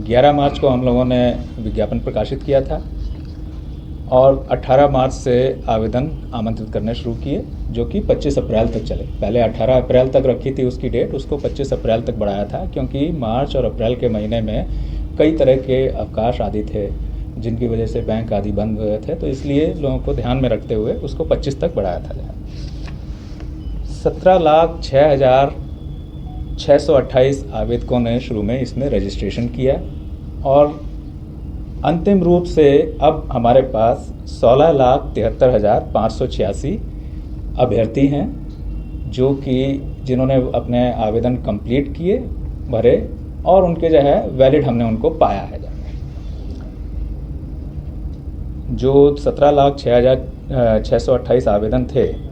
11 मार्च को हम लोगों ने विज्ञापन प्रकाशित किया था और 18 मार्च से आवेदन आमंत्रित करने शुरू किए, जो कि 25 अप्रैल तक चले। पहले 18 अप्रैल तक रखी थी उसकी डेट, उसको 25 अप्रैल तक बढ़ाया था, क्योंकि मार्च और अप्रैल के महीने में कई तरह के अवकाश आदि थे जिनकी वजह से बैंक आदि बंद हुए थे, तो इसलिए लोगों को ध्यान में रखते हुए उसको 25 तक बढ़ाया था। 17,06,628 आवेदकों ने शुरू में इसमें रजिस्ट्रेशन किया और अंतिम रूप से अब हमारे पास 16,73,586 अभ्यर्थी हैं, जो कि जिन्होंने अपने आवेदन कंप्लीट किए, भरे और उनके जो है वैलिड हमने उनको पाया है। जो 17,06,628 आवेदन थे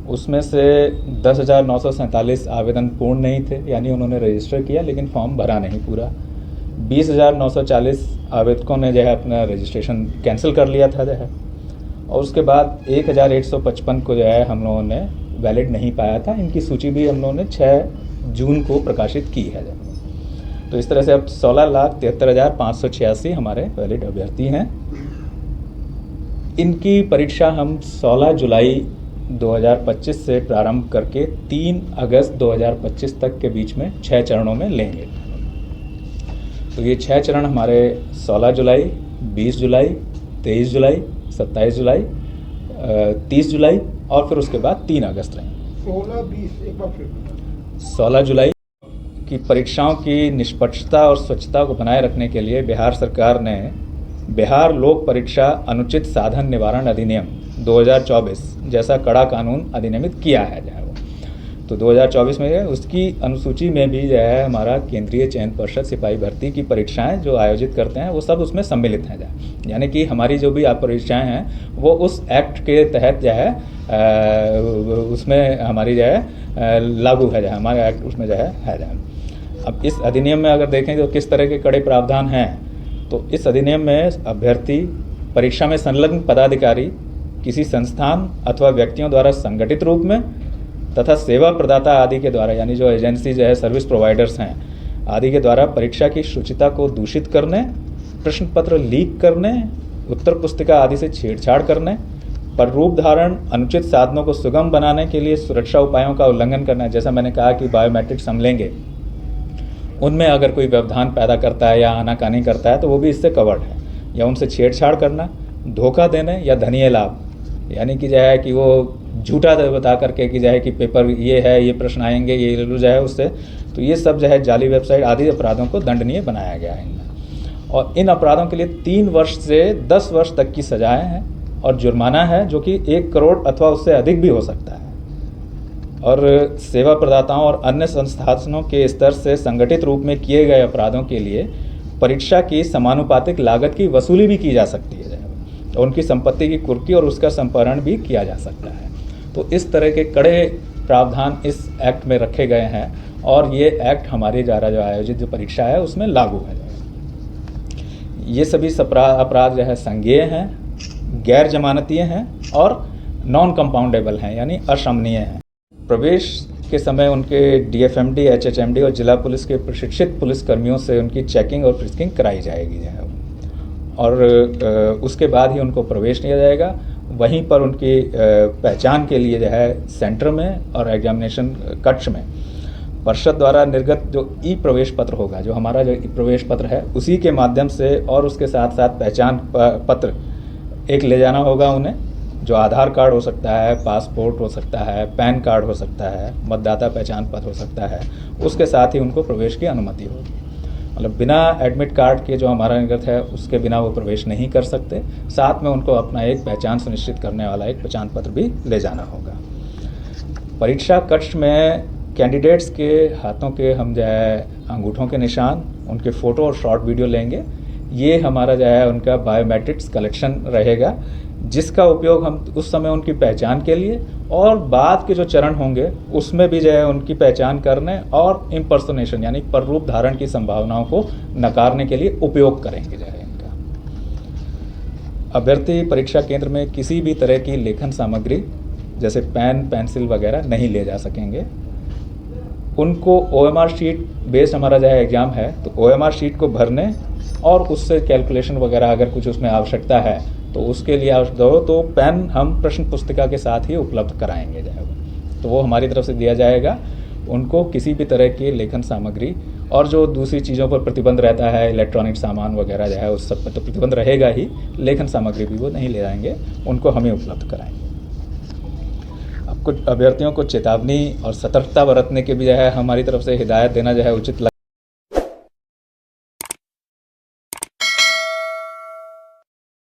उसमें से 10,947 आवेदन पूर्ण नहीं थे, यानी उन्होंने रजिस्टर किया लेकिन फॉर्म भरा नहीं पूरा। 20,940 आवेदकों ने जो है अपना रजिस्ट्रेशन कैंसिल कर लिया था जो है, और उसके बाद 1,155 को जो है हम लोगों ने वैलिड नहीं पाया था। इनकी सूची भी हम लोगों ने 6 जून को प्रकाशित की है। तो इस तरह से अब 16,73,586 हमारे वैलिड अभ्यर्थी हैं। इनकी परीक्षा हम 16 जुलाई 2025 से प्रारंभ करके 3 अगस्त 2025 तक के बीच में 6 चरणों में लेंगे। तो ये 6 चरण हमारे 16 जुलाई, 20 जुलाई, 23 जुलाई, 27 जुलाई, 30 जुलाई और फिर उसके बाद 3 अगस्त रहेंगे। 16 जुलाई की परीक्षाओं की निष्पक्षता और स्वच्छता को बनाए रखने के लिए बिहार सरकार ने बिहार लोक परीक्षा अनुचित साधन निवारण अधिनियम 2024 जैसा कड़ा कानून अधिनियमित किया है। तो 2024 में उसकी अनुसूची में भी जो है हमारा केंद्रीय चयन पर्षद सिपाही भर्ती की परीक्षाएं जो आयोजित करते हैं वो सब उसमें सम्मिलित हैं। यानी कि हमारी जो भी आप परीक्षाएं हैं वो उस एक्ट के तहत जो है उसमें हमारी जो है लागू है, हमारा एक्ट उसमें जो है। अब इस अधिनियम में अगर देखें तो किस तरह के कड़े प्रावधान हैं, तो इस अधिनियम में अभ्यर्थी परीक्षा में संलग्न पदाधिकारी किसी संस्थान अथवा व्यक्तियों द्वारा संगठित रूप में तथा सेवा प्रदाता आदि के द्वारा, यानी जो एजेंसी जो है सर्विस प्रोवाइडर्स हैं आदि के द्वारा परीक्षा की शुचिता को दूषित करने, प्रश्न पत्र लीक करने, उत्तर पुस्तिका आदि से छेड़छाड़ करने, पर रूप धारण, अनुचित साधनों को सुगम बनाने के लिए सुरक्षा उपायों का उल्लंघन करना। जैसा मैंने कहा कि बायोमेट्रिक्स हम लेंगे, उनमें अगर कोई व्यवधान पैदा करता है या आनाकानी करता है तो वो भी इससे कवर्ड है। या उनसे छेड़छाड़ करना, धोखा देने या धनीय लाभ, यानी कि जो है कि वो झूठा बता करके कि जो है कि पेपर ये है, ये प्रश्न आएंगे, ये जो है उससे, तो ये सब जो है जाली वेबसाइट आदि अपराधों को दंडनीय बनाया गया है इनमें। और इन अपराधों के लिए 3 वर्ष से 10 वर्ष तक की सजाएं हैं और जुर्माना है जो कि 1 करोड़ अथवा उससे अधिक भी हो सकता है। और सेवा प्रदाताओं और अन्य संस्थानों के स्तर से संगठित रूप में किए गए अपराधों के लिए परीक्षा की समानुपातिक लागत की वसूली भी की जा सकती है और उनकी संपत्ति की कुर्की और उसका संपहरण भी किया जा सकता है। तो इस तरह के कड़े प्रावधान इस एक्ट में रखे गए हैं और ये एक्ट हमारे द्वारा जो आयोजित जो परीक्षा है उसमें लागू है। ये सभी अपराध जो है संज्ञेय हैं, गैर जमानतीय हैं और नॉन कंपाउंडेबल हैं, यानी अशमनीय हैं। प्रवेश के समय उनके DFMD, HHMD और जिला पुलिस के प्रशिक्षित पुलिसकर्मियों से उनकी चेकिंग और फ्रिस्किंग कराई जाएगी जो है, और उसके बाद ही उनको प्रवेश दिया जाएगा। वहीं पर उनकी पहचान के लिए जो है सेंटर में और एग्जामिनेशन कक्ष में परिषद द्वारा निर्गत जो ई प्रवेश पत्र होगा, जो हमारा जो ई प्रवेश पत्र है उसी के माध्यम से, और उसके साथ साथ पहचान पत्र एक ले जाना होगा उन्हें, जो आधार कार्ड हो सकता है, पासपोर्ट हो सकता है, पैन कार्ड हो सकता है, मतदाता पहचान पत्र हो सकता है। उसके साथ ही उनको प्रवेश की अनुमति होगी। मतलब बिना एडमिट कार्ड के जो हमारा निर्गत है उसके बिना वो प्रवेश नहीं कर सकते। साथ में उनको अपना एक पहचान सुनिश्चित करने वाला एक पहचान पत्र भी ले जाना होगा। परीक्षा कक्ष में कैंडिडेट्स के हाथों के हम जो है अंगूठों के निशान, उनके फ़ोटो और शॉर्ट वीडियो लेंगे। ये हमारा जो है उनका बायोमेट्रिक्स कलेक्शन रहेगा, जिसका उपयोग हम उस समय उनकी पहचान के लिए और बाद के जो चरण होंगे उसमें भी जो है उनकी पहचान करने और इम्पर्सोनेशन यानी पररूप धारण की संभावनाओं को नकारने के लिए उपयोग करेंगे जो है इनका। अभ्यर्थी परीक्षा केंद्र में किसी भी तरह की लेखन सामग्री जैसे पेन, पेंसिल वगैरह नहीं ले जा सकेंगे। उनको OMR शीट बेस्ड हमारा जो है एग्ज़ाम है, तो OMR शीट को भरने और उससे कैलकुलेशन वगैरह अगर कुछ उसमें आवश्यकता है तो उसके लिए आप दो, तो पेन हम प्रश्न पुस्तिका के साथ ही उपलब्ध कराएंगे जाएगा, तो वो हमारी तरफ से दिया जाएगा। उनको किसी भी तरह की लेखन सामग्री और जो दूसरी चीज़ों पर प्रतिबंध रहता है, इलेक्ट्रॉनिक सामान वगैरह जो है उस सब पर तो प्रतिबंध रहेगा ही, लेखन सामग्री भी वो नहीं ले जाएंगे, उनको हमें उपलब्ध कराएंगे। अब कुछ अभ्यर्थियों को चेतावनी और सतर्कता बरतने के भी जो है हमारी तरफ से हिदायत देना जो है उचित